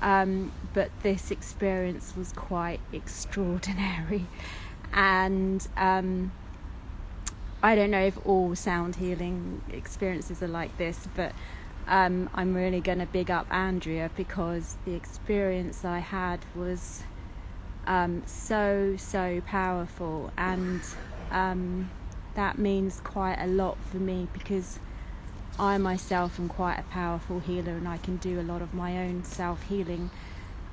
But this experience was quite extraordinary. And I don't know if all sound healing experiences are like this, but I'm really going to big up Andrea, because the experience I had was so powerful, and that means quite a lot for me, because I myself am quite a powerful healer, and I can do a lot of my own self-healing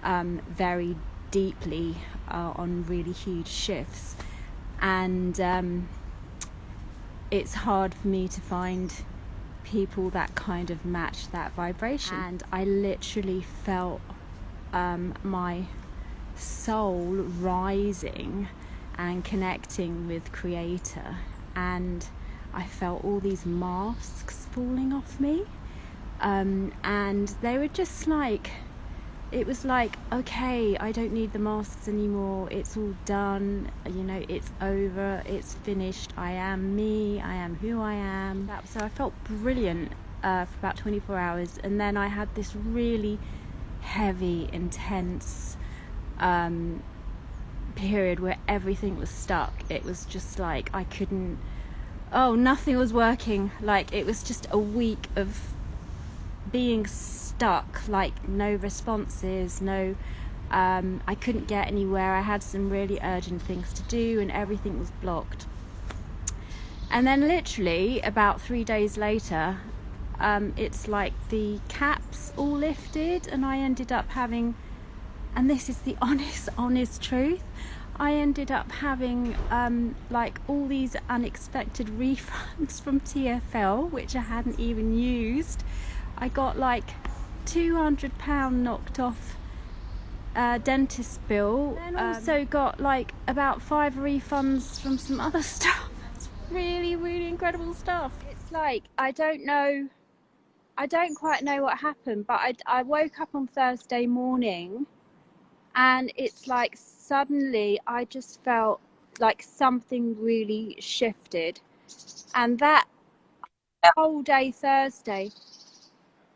very deeply on really huge shifts. And it's hard for me to find people that kind of match that vibration. And I literally felt my soul rising and connecting with Creator, and I felt all these masks falling off me, and they were just like, it was like, okay, I don't need the masks anymore, it's all done, you know, it's over, it's finished, I am me, I am who I am. So I felt brilliant for about 24 hours, and then I had this really heavy, intense period where everything was stuck. It was just like I couldn't, nothing was working. Like, it was just a week of being stuck, like no responses, no I couldn't get anywhere. I had some really urgent things to do and everything was blocked. And then literally about 3 days later, it's like the caps all lifted, and I ended up having, and this is the honest truth, I ended up having like all these unexpected refunds from TfL, which I hadn't even used. I got like £200 knocked off dentist bill, and also got like about 5 refunds from some other stuff. It's really incredible stuff. It's like, I don't quite know what happened, but I woke up on Thursday morning, and it's like suddenly I just felt like something really shifted. And that whole day Thursday,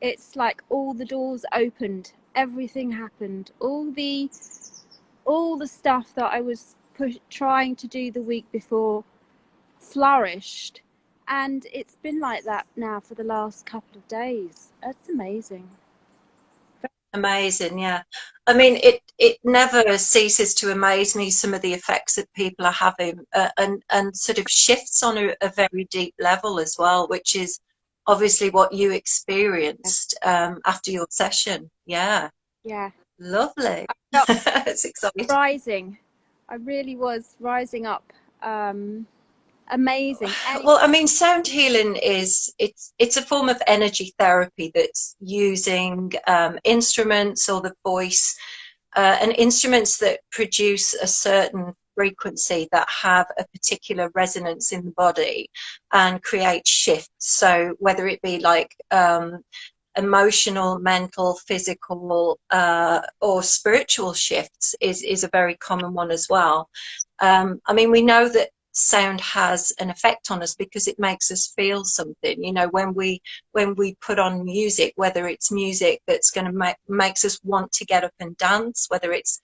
it's like all the doors opened, everything happened, all the stuff that I was trying to do the week before flourished. And it's been like that now for the last couple of days. It's amazing. Amazing, yeah. I mean, it never ceases to amaze me, some of the effects that people are having, and sort of shifts on a very deep level as well, which is obviously what you experienced after your session. Yeah, Yeah. lovely. I felt It's exciting. rising. I really was rising up. Amazing. Well, I mean, sound healing is it's a form of energy therapy that's using instruments or the voice, and instruments that produce a certain frequency that have a particular resonance in the body and create shifts. So whether it be like emotional, mental, physical, or spiritual shifts is a very common one as well. I mean, we know that sound has an effect on us because it makes us feel something. You know, when we put on music, whether it's music that's going to makes us want to get up and dance, whether it's,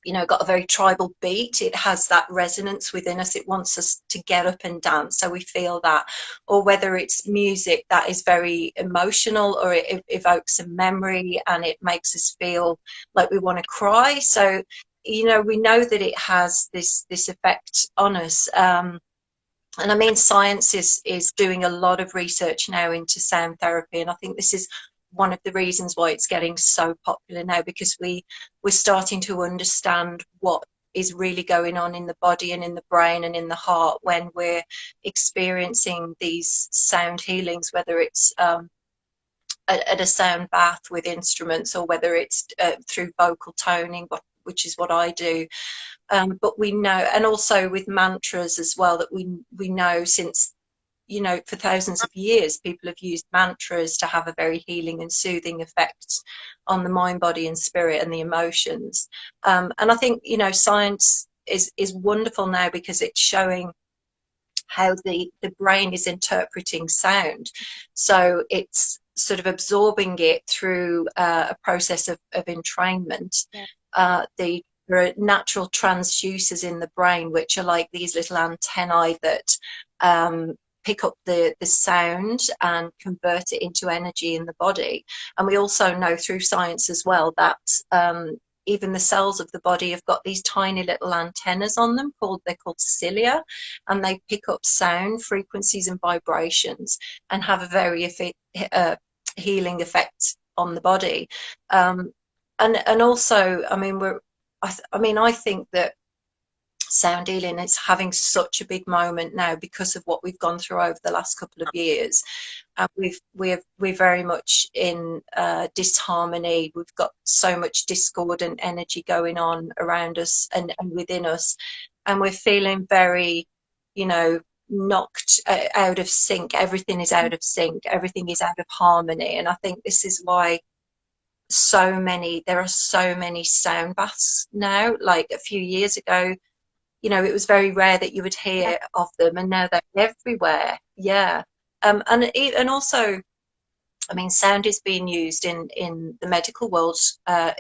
you know, got a very tribal beat, it has that resonance within us, it wants us to get up and dance, so we feel that. Or whether it's music that is very emotional, or it evokes a memory and it makes us feel like we want to cry. So, you know, we know that it has this effect on us. And I mean, science is doing a lot of research now into sound therapy, and I think this is one of the reasons why it's getting so popular now, because we're starting to understand what is really going on in the body and in the brain and in the heart when we're experiencing these sound healings, whether it's at a sound bath with instruments, or whether it's through vocal toning, which is what I do. But we know, and also with mantras as well, that we know since, you know, for thousands of years, people have used mantras to have a very healing and soothing effect on the mind, body, and spirit, and the emotions. And I think, you know, science is wonderful now because it's showing how the brain is interpreting sound. So it's sort of absorbing it through a process of entrainment. Yeah. There are natural transducers in the brain, which are like these little antennae that pick up the sound and convert it into energy in the body. And we also know through science as well that even the cells of the body have got these tiny little antennas on them they're called cilia, and they pick up sound frequencies and vibrations and have a very healing effect on the body. And also, I mean, I think that sound healing is having such a big moment now because of what we've gone through over the last couple of years. We're very much in disharmony. We've got so much discord and energy going on around us and within us, and we're feeling very, you know, knocked out of sync. Everything is out of sync. Everything is out of harmony, and I think this is why there are so many sound baths now. Like a few years ago, you know, it was very rare that you would hear of them, and now they're everywhere. Yeah. And also, I mean, sound is being used in the medical world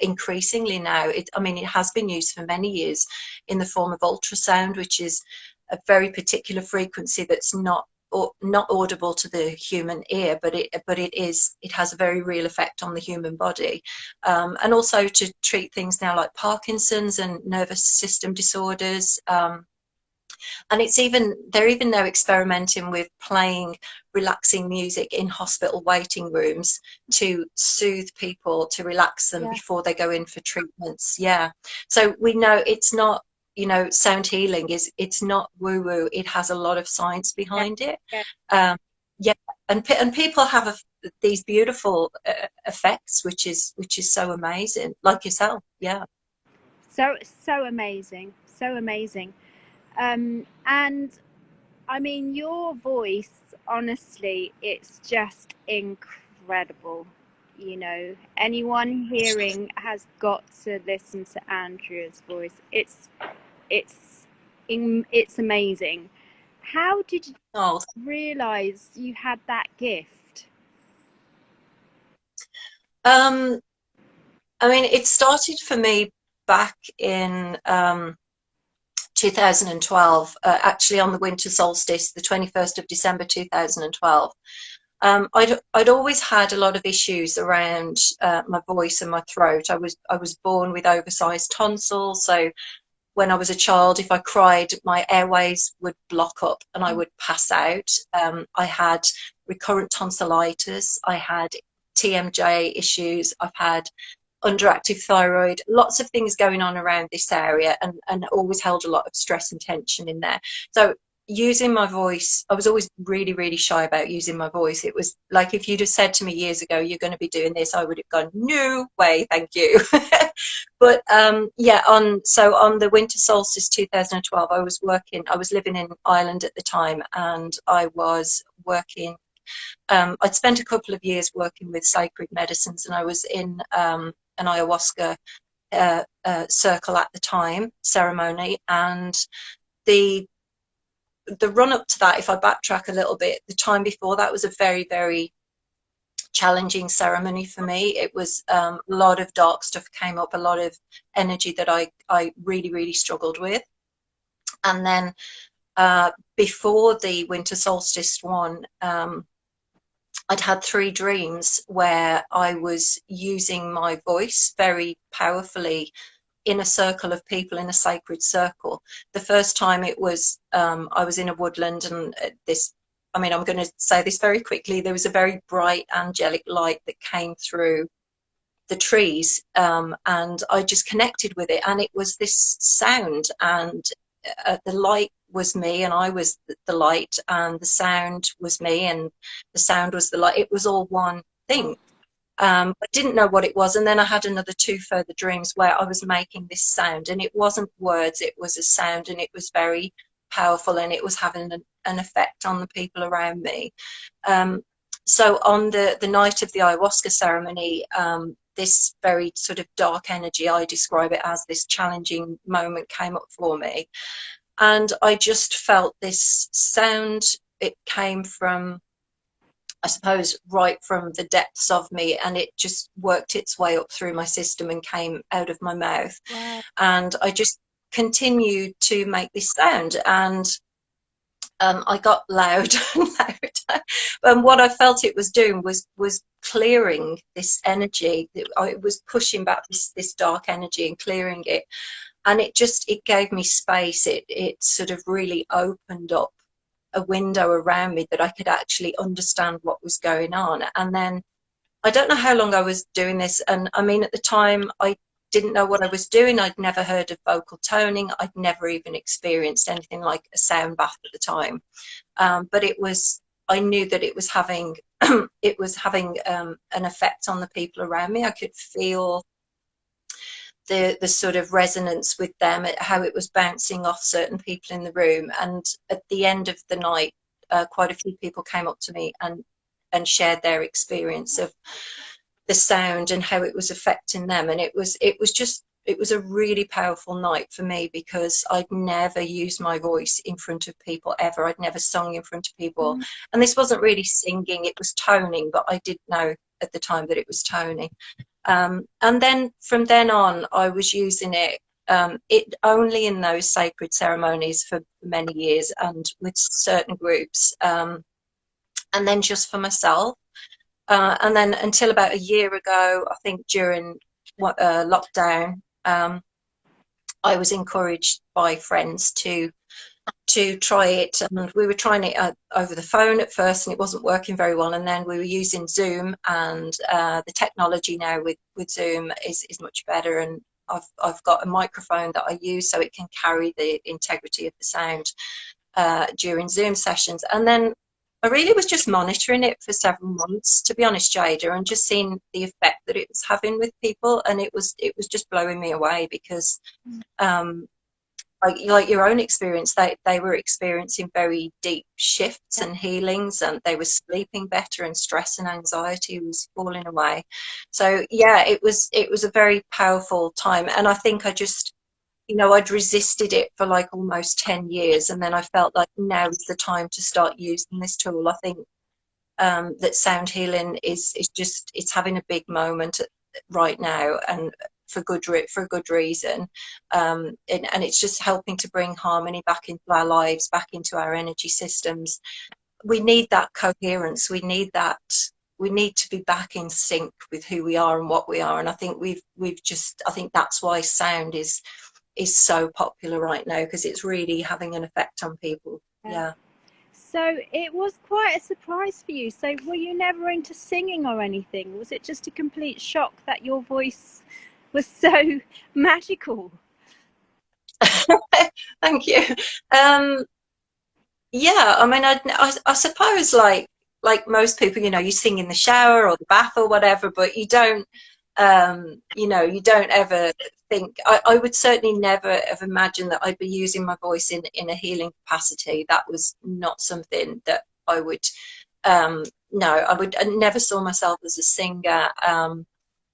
increasingly now. It has been used for many years in the form of ultrasound, which is a very particular frequency that's not audible to the human ear, but it has a very real effect on the human body, and also to treat things now like Parkinson's and nervous system disorders. And they're even now experimenting with playing relaxing music in hospital waiting rooms to soothe people, to relax them before they go in for treatments. Yeah. So we know it's not, you know, sound healing it's not woo woo. It has a lot of science behind it. Yeah. Um, yeah. And people have these beautiful effects, which is so amazing, like yourself. Yeah. So amazing, so amazing. And I mean, your voice, honestly, it's just incredible. You know, anyone hearing has got to listen to Andrea's voice. It's it's amazing. How did you Oh, realize you had that gift? um, I mean, it started for me back in 2012, actually on the winter solstice, the 21st of December 2012. I'd always had a lot of issues around my voice and my throat. I was born with oversized tonsils, so when I was a child, if I cried, my airways would block up and I would pass out. I had recurrent tonsillitis. I had TMJ issues. I've had underactive thyroid, lots of things going on around this area, and always held a lot of stress and tension in there. So using my voice, I was always really, really shy about using my voice. It was like if you'd have said to me years ago, you're going to be doing this, I would have gone, no way, thank you. But yeah, on the winter solstice 2012, I was living in Ireland at the time, and I was working. I'd spent a couple of years working with sacred medicines, and I was in an ayahuasca circle at the time, ceremony, and the run up to that, if I backtrack a little bit, the time before that was a very, very challenging ceremony for me. It was a lot of dark stuff came up, a lot of energy that I really, really struggled with. And then before the winter solstice one, I'd had 3 dreams where I was using my voice very powerfully in a circle of people, in a sacred circle. The first time it was, I was in a woodland, and I'm going to say this very quickly, there was a very bright angelic light that came through the trees, and I just connected with it, and it was this sound, and the light was me, and I was the light, and the sound was me, and the sound was the light. It was all one thing. I didn't know what it was, and then I had another 2 further dreams where I was making this sound, and it wasn't words, it was a sound, and it was very powerful, and it was having an effect on the people around me. So on the night of the ayahuasca ceremony, this very sort of dark energy, I describe it as this challenging moment, came up for me, and I just felt this sound. It came from I suppose, right from the depths of me, and it just worked its way up through my system and came out of my mouth. Wow. And I just continued to make this sound, and I got louder and louder. And what I felt it was doing was clearing this energy. It was pushing back this dark energy and clearing it. And it gave me space. It sort of really opened up a window around me that I could actually understand what was going on. And then I don't know how long I was doing this. And I mean, at the time, I didn't know what I was doing. I'd never heard of vocal toning. I'd never even experienced anything like a sound bath at the time. But I knew that it was having, it was having an effect on the people around me. I could feel the sort of resonance with them, how it was bouncing off certain people in the room. And at the end of the night, quite a few people came up to me and shared their experience of the sound and how it was affecting them. And it was a really powerful night for me, because I'd never used my voice in front of people ever. I'd never sung in front of people. Mm. And this wasn't really singing, it was toning, but I didn't know at the time that it was toning. And then from then on, I was using it only in those sacred ceremonies for many years and with certain groups, and then just for myself. And then until about a year ago, I think during lockdown, I was encouraged by friends to try it, and we were trying it over the phone at first, and it wasn't working very well. And then we were using Zoom, and the technology now with Zoom is much better. And I've got a microphone that I use so it can carry the integrity of the sound during Zoom sessions. And then I really was just monitoring it for several months, to be honest, Jada, and just seeing the effect that it was having with people. And it was just blowing me away, because like your own experience, they were experiencing very deep shifts and healings, and they were sleeping better, and stress and anxiety was falling away. So yeah, it was a very powerful time. And I think I just, I'd resisted it for like almost 10 years, and then I felt like now is the time to start using this tool. I think that sound healing is just, it's having a big moment right now, and for a good reason. And it's just helping to bring harmony back into our lives, back into our energy systems. We need that coherence. We need to be back in sync with who we are and what we are. And I think I think that's why sound is so popular right now, because it's really having an effect on people. Yeah. So it was quite a surprise for you. So were you never into singing or anything? Was it just a complete shock that your voice was so magical? Thank you. Yeah, I mean, I suppose like most people, you sing in the shower or the bath or whatever, but you don't, you don't ever think. I would certainly never have imagined that I'd be using my voice in a healing capacity. That was not something that I would. No, I never saw myself as a singer.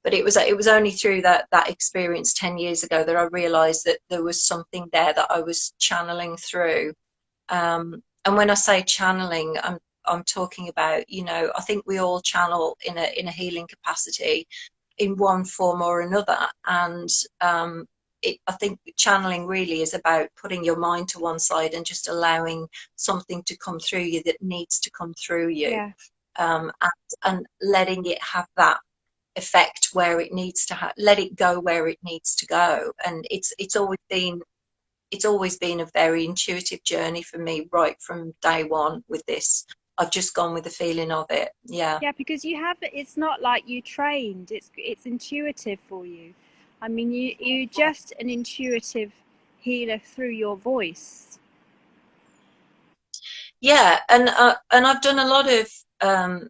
But it was only through that experience 10 years ago that I realised that there was something there that I was channeling through. And when I say channeling, I'm talking about, I think we all channel in a healing capacity in one form or another. And I think channeling really is about putting your mind to one side and just allowing something to come through you that needs to come through you, Yeah. and letting it have that effect where it needs to let it go where it needs to go. And it's always been a very intuitive journey for me right from day one with this. I've just gone with the feeling of it. Yeah. Yeah, because it's not like you trained, it's intuitive for you. I mean, you just an intuitive healer through your voice. Yeah, and I've done a lot of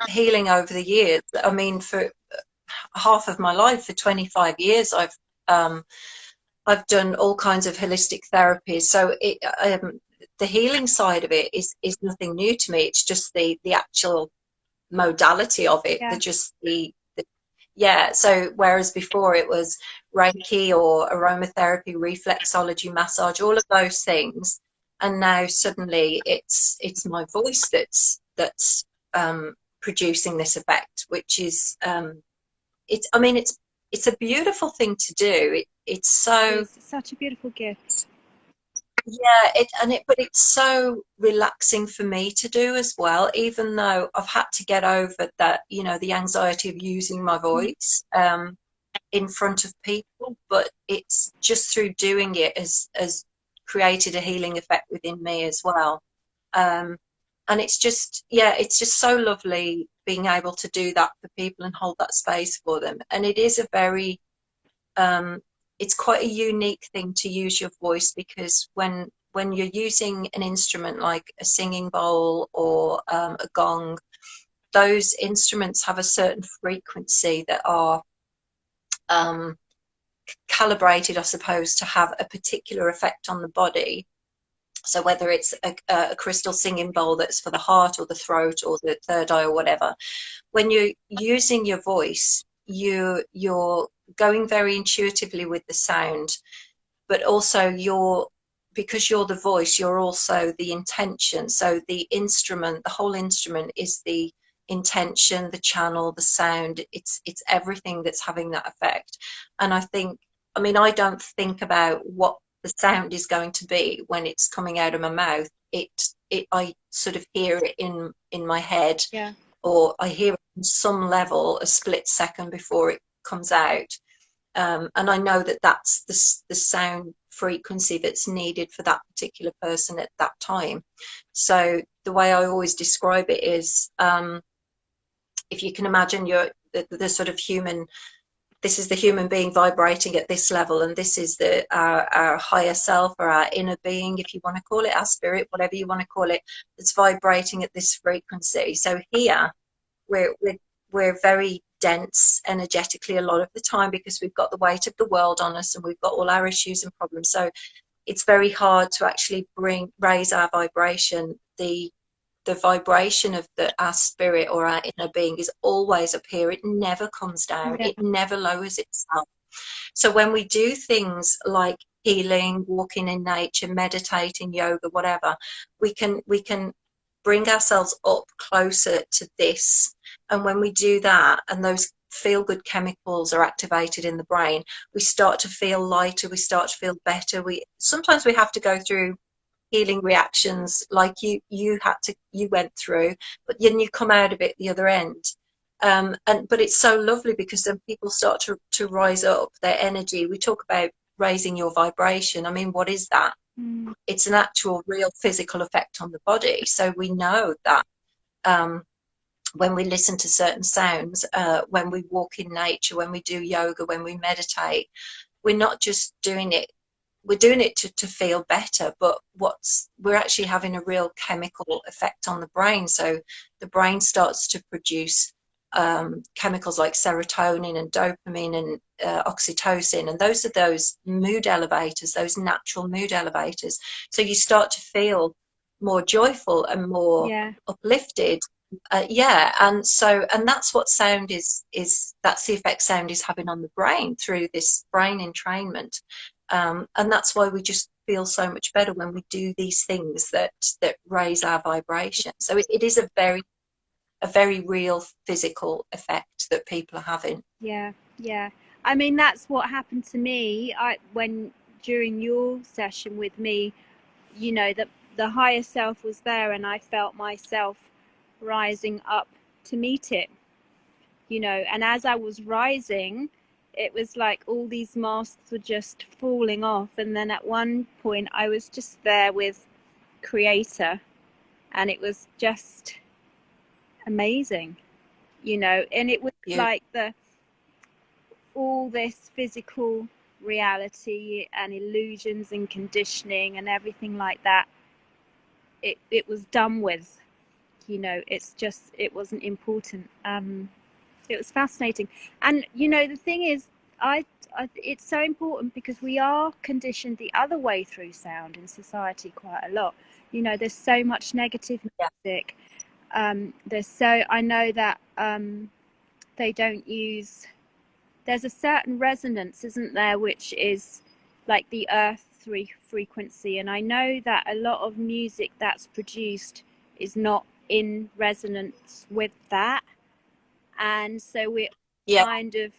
healing over the years. I mean, for half of my life, for 25 years, um, I've done all kinds of holistic therapies. So the healing side of it is nothing new to me. It's just the actual modality of it, Yeah. yeah. So whereas before it was Reiki or aromatherapy, reflexology, massage, all of those things, and now suddenly it's my voice that's producing this effect, which is it's I mean it's a beautiful thing to do. It's so It's such a beautiful gift. yeah, but it's so relaxing for me to do as well, even though I've had to get over that, you know, the anxiety of using my Mm. voice in front of people. But it's just through doing it has created a healing effect within me as well. Um, and it's just, yeah, it's just so lovely being able to do that for people and hold that space for them. And it is a very um, it's quite a unique thing to use your voice, because when you're using an instrument like a singing bowl or a gong, those instruments have a certain frequency that are um, calibrated, I suppose, to have a particular effect on the body. So whether it's a crystal singing bowl that's for the heart or the throat or the third eye or whatever, when you're using your voice, you're going very intuitively with the sound, but also because you're the voice, you're also the intention. So the instrument, the whole instrument is the intention, the channel, the sound. It's everything that's having that effect. And I mean, I don't think about what the sound is going to be when it's coming out of my mouth. I sort of hear it in my head, Yeah. or I hear it on some level a split second before it comes out. And I know that that's the sound frequency that's needed for that particular person at that time. So the way I always describe it is, if you can imagine the sort of human, this is the human being vibrating at this level, and this is our higher self, or our inner being, if you want to call it, our spirit, whatever you want to call it, that's vibrating at this frequency. So here we're we're, we're very dense energetically a lot of the time, because we've got the weight of the world on us and we've got all our issues and problems. So it's very hard to actually raise our vibration. The vibration of our spirit or our inner being is always up here. It never comes down. Yeah. It never lowers itself. So when we do things like healing, walking in nature, meditating, yoga, whatever, we can bring ourselves up closer to this. And when we do that, and those feel good chemicals are activated in the brain, we start to feel lighter, we start to feel better. We sometimes we have to go through healing reactions like you went through, but then you come out of it the other end. And but it's so lovely, because then people start to rise up their energy. We talk about raising your vibration. I mean, what is that? Mm. It's an actual real physical effect on the body. So we know that um, when we listen to certain sounds, when we walk in nature, when we do yoga, when we meditate, we're not just doing it, we're doing it to feel better, but we're actually having a real chemical effect on the brain. So the brain starts to produce chemicals like serotonin and dopamine and oxytocin, and those mood elevators, those natural mood elevators. So you start to feel more joyful and more Yeah. uplifted. Yeah, and that's what sound is that's the effect sound is having on the brain through this brain entrainment. And that's why we just feel so much better when we do these things that raise our vibration. So it is a very real physical effect that people are having. Yeah. Yeah. I mean, that's what happened to me. When during your session with me, that the higher self was there, and I felt myself rising up to meet it. And as I was rising, it was like all these masks were just falling off, and then at one point I was just there with Creator, and it was just amazing. And it was You, like the all this physical reality and illusions and conditioning and everything like that, it was done with. It's just, it wasn't important. It was fascinating. And the thing is, it's so important because we are conditioned the other way through sound in society quite a lot. There's so much negative yeah, music. I know that they don't use, there's a certain resonance, isn't there, which is like the earth frequency. And I know that a lot of music that's produced is not in resonance with that. And so we're Yeah, kind of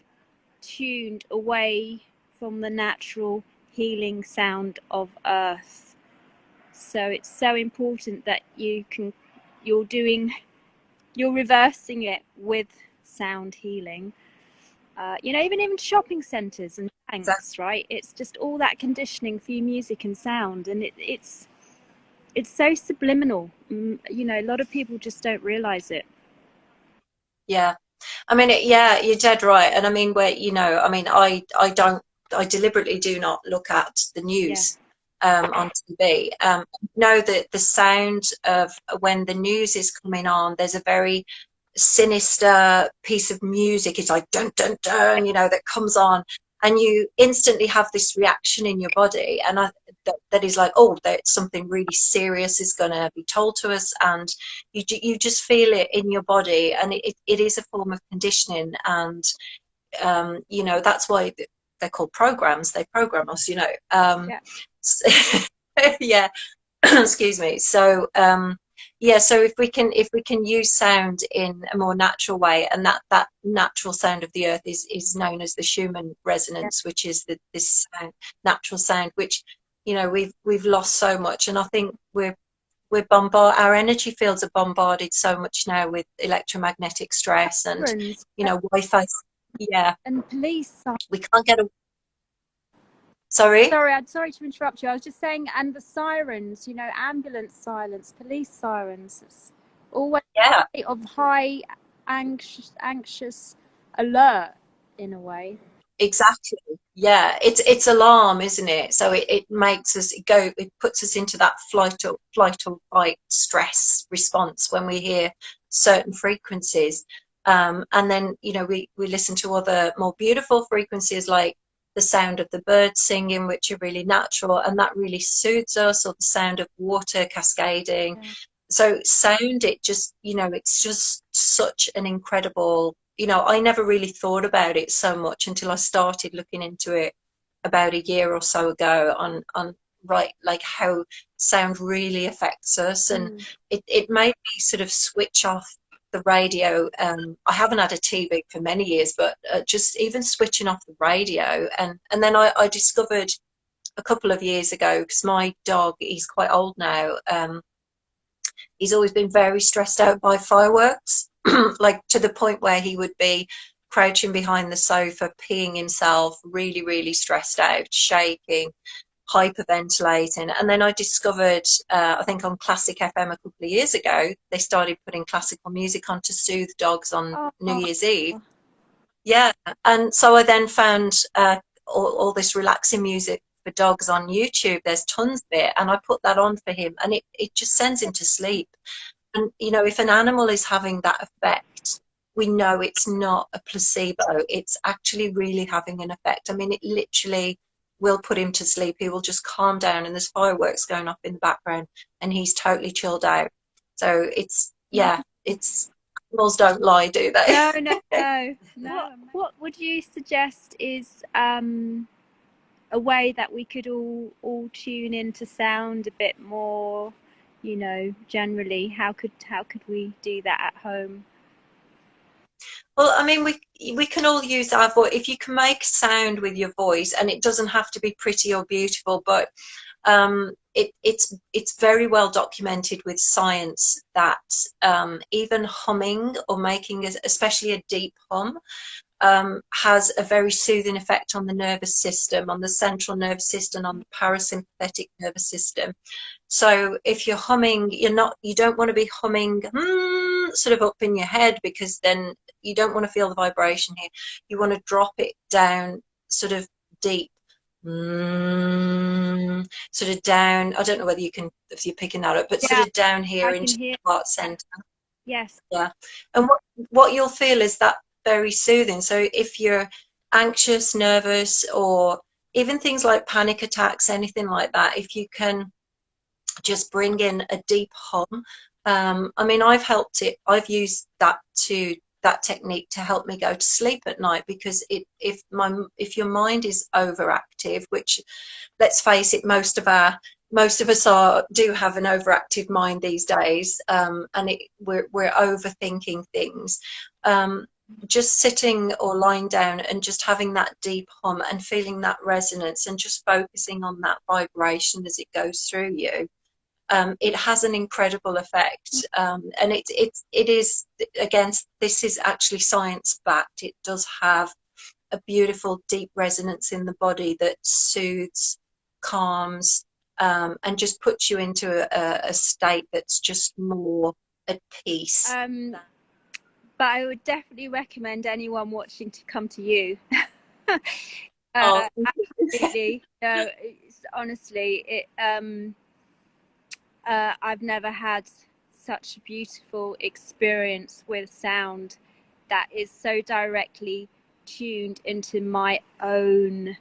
tuned away from the natural healing sound of earth. So it's so important that you're doing, you're reversing it with sound healing. Even shopping centres and exactly. banks, right? It's just all that conditioning through music and sound, and it's so subliminal. A lot of people just don't realise it. Yeah. I mean, yeah, you're dead right. And I mean, where, I mean, I deliberately do not look at the Yeah, news on TV. Know that the sound of when the news is coming on, there's a very sinister piece of music. It's like dun dun dun, that comes on, and you instantly have this reaction in your body, and that is like, oh, that something really serious is going to be told to us, and you just feel it in your body, and it is a form of conditioning, and that's why they're called programs. They program us, yeah, yeah. Excuse me. So yeah, so if we can use sound in a more natural way, and that natural sound of the earth is known as the Schumann yeah, resonance, which is this natural sound, which we've lost so much, and I think our energy fields are bombarded so much now with electromagnetic stress and sirens Wi-Fi. Yeah, and police. we can't get a sorry. Sorry, I'm sorry to interrupt you. I was just saying, and the sirens, ambulance silence, police sirens. It's always Yeah, of high anxious alert in a way. exactly. Yeah, it's alarm, isn't it? So it makes us it puts us into that flight or fight stress response when we hear certain frequencies. And then, we listen to other more beautiful frequencies, like the sound of the birds singing, which are really natural, and that really soothes us, or the sound of water cascading. Yeah. So sound, it's just such an incredible, I never really thought about it so much until I started looking into it about a year or so ago, on right, like how sound really affects us. And Mm. it made me sort of switch off the radio. I haven't had a TV for many years, but just even switching off the radio, and then I discovered a couple of years ago, because my dog, he's quite old now. He's always been very stressed out by fireworks, like to the point where he would be crouching behind the sofa, peeing himself, really, really stressed out, shaking, hyperventilating. And then I discovered, I think on Classic FM a couple of years ago, they started putting classical music on to soothe dogs on New Oh, Year's Eve. Yeah, and so I then found all this relaxing music for dogs on YouTube. There's tons of it, and I put that on for him, and it just sends him to sleep. And if an animal is having that effect, we know it's not a placebo. It's actually really having an effect. I mean, it literally will put him to sleep. He will just calm down, and there's fireworks going off in the background, and he's totally chilled out. So yeah, it's animals don't lie, do they? no, no, no, no. What would you suggest is a way that we could all tune into sound a bit more? Generally, how could we do that at home? Well, I mean, we can all use our voice. If you can make sound with your voice, and it doesn't have to be pretty or beautiful, but it's very well documented with science that even humming, or making, especially a deep hum, has a very soothing effect on the nervous system, on the central nervous system, on the parasympathetic nervous system. So if you're humming, you don't want to be humming sort of up in your head, because then you don't want to feel the vibration here. You want to drop it down sort of deep, sort of down. I don't know whether if you're picking that up, but sort Yeah, of down here I can into hear. the heart center. Yes. Yeah. And what you'll feel is that very soothing. So if you're anxious, nervous, or even things like panic attacks, anything like that, if you can just bring in a deep hum. I mean, I've used that technique to help me go to sleep at night, because if your mind is overactive, which, let's face it, most of our most of us do have an overactive mind these days, and we're overthinking things. Um, just sitting or lying down and just having that deep hum and feeling that resonance and just focusing on that vibration as it goes through you, it has an incredible effect. And it is, again, this is actually science backed. It does have a beautiful deep resonance in the body that soothes, calms, and just puts you into a state that's just more at peace. But I would definitely recommend anyone watching to come to you. Oh, Absolutely. No, it's, honestly, I've never had such a beautiful experience with sound that is so directly tuned into my own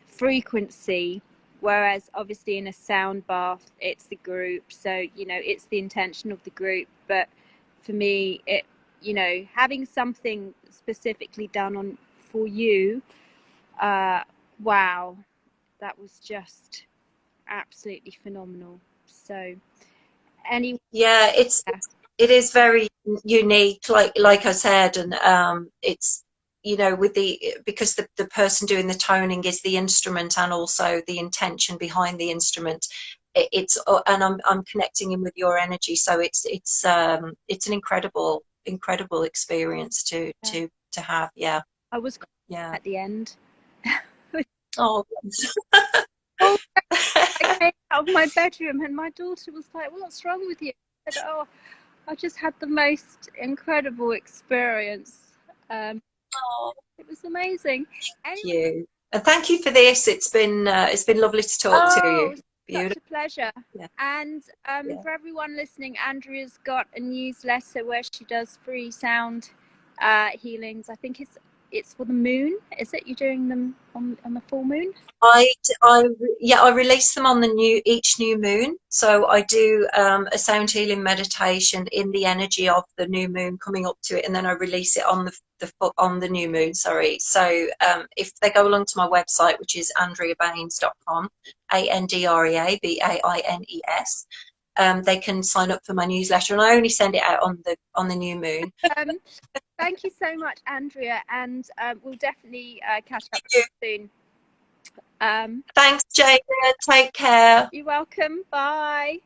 frequency. Whereas obviously in a sound bath, it's the group, so you know it's the intention of the group. But for me, it, you know, having something specifically done on for you, uh, wow, that was just absolutely phenomenal. So anyway, yeah, it is very unique, like I said, and it's, you know, with the, because the person doing the toning is the instrument and also the intention behind the instrument. It's and I'm connecting in with your energy, so it's an incredible experience to have. Yeah, I was yeah. at the end. Oh, Oh, I came out of my bedroom and my daughter was like, "What's wrong with you?" I said, "Oh, I just had the most incredible experience. Um, oh, it was amazing." thank Anyway, you, and thank you for this. It's been lovely to talk to you. oh, such Beautiful. a pleasure. Yeah, And yeah. for everyone listening, Andrea's got a newsletter where she does free sound healings. I think it's for the moon. Is it? You're doing them on the full moon? I, yeah, I release them on each new moon. So I do a sound healing meditation in the energy of the new moon coming up to it, and then I release it on on the new moon. Sorry. So if they go along to my website, which is andreabaines.com, AndreaBaines, they can sign up for my newsletter, and I only send it out on the new moon. Um, Thank you so much, Andrea, and we'll definitely catch up soon. Thanks, Jada. Take care. You're welcome. Bye.